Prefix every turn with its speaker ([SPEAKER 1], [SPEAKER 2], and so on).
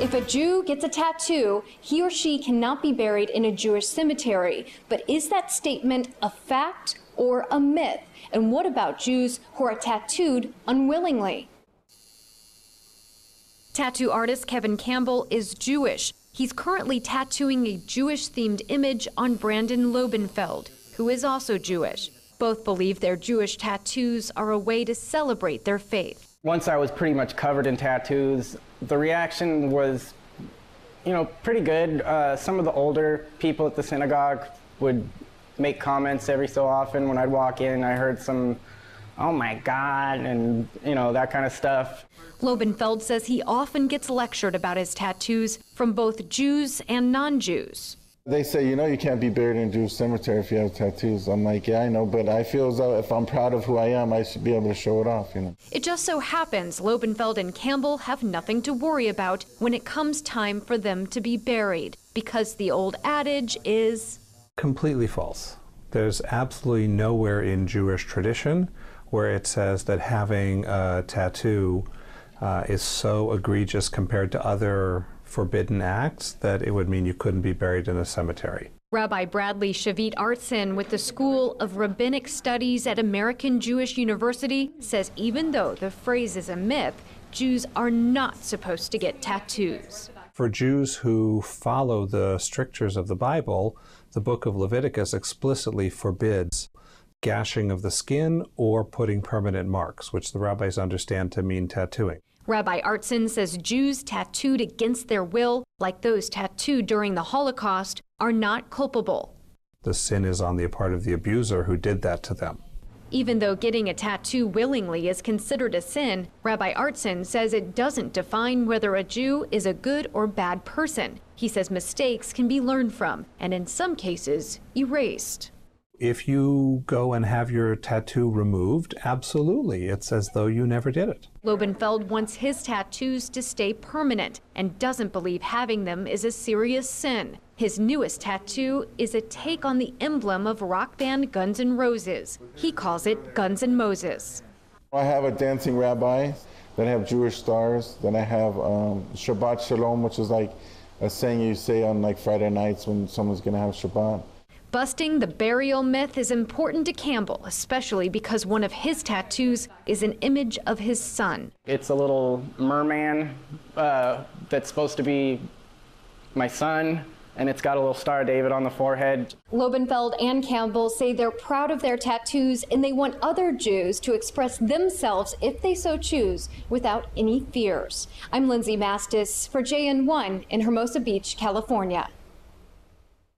[SPEAKER 1] If a Jew gets a tattoo, he or she cannot be buried in a Jewish cemetery. But is that statement a fact or a myth? And what about Jews who are tattooed unwillingly? Tattoo artist Kevin Campbell is Jewish. He's currently tattooing a Jewish-themed image on Brandon Lobenfeld, who is also Jewish. Both believe their Jewish tattoos are a way to celebrate their faith.
[SPEAKER 2] Once I was pretty much covered in tattoos, the reaction was, pretty good. Some of the older people at the synagogue would make comments every so often. When I'd walk in, I heard some, "Oh my God," and that kind of stuff.
[SPEAKER 1] Lobenfeld says he often gets lectured about his tattoos from both Jews and non-Jews.
[SPEAKER 3] They say, you can't be buried in a Jewish cemetery if you have tattoos. I'm like, yeah, I know, but I feel as though if I'm proud of who I am, I should be able to show it off,
[SPEAKER 1] It just so happens Lobenfeld and Campbell have nothing to worry about when it comes time for them to be buried, because the old adage is
[SPEAKER 4] completely false. There's absolutely nowhere in Jewish tradition where it says that having a tattoo is so egregious compared to other forbidden acts that it would mean you couldn't be buried in a cemetery.
[SPEAKER 1] Rabbi Bradley Shavit Artson with the School of Rabbinic Studies at American Jewish University says even though the phrase is a myth, Jews are not supposed to get tattoos.
[SPEAKER 4] For Jews who follow the strictures of the Bible, the book of Leviticus explicitly forbids gashing of the skin or putting permanent marks, which the rabbis understand to mean tattooing.
[SPEAKER 1] Rabbi Artson says Jews tattooed against their will, like those tattooed during the Holocaust, are not culpable.
[SPEAKER 4] The sin is on the part of the abuser who did that to them.
[SPEAKER 1] Even though getting a tattoo willingly is considered a sin, Rabbi Artson says it doesn't define whether a Jew is a good or bad person. He says mistakes can be learned from, and in some cases, erased.
[SPEAKER 4] If you go and have your tattoo removed, absolutely, it's as though you never did it.
[SPEAKER 1] Lobenfeld wants his tattoos to stay permanent and doesn't believe having them is a serious sin. His newest tattoo is a take on the emblem of rock band Guns N' Roses. He calls it Guns N' Moses.
[SPEAKER 3] I have a dancing rabbi, then I have Jewish stars, then I have Shabbat Shalom, which is like a saying you say on like Friday nights when someone's gonna have Shabbat.
[SPEAKER 1] Busting the burial myth is important to Campbell, especially because one of his tattoos is an image of his son.
[SPEAKER 2] It's a little merman that's supposed to be my son, and it's got a little Star of David on the forehead.
[SPEAKER 1] Lobenfeld and Campbell say they're proud of their tattoos and they want other Jews to express themselves, if they so choose, without any fears. I'm Lindsay Mastis for JN1 in Hermosa Beach, California.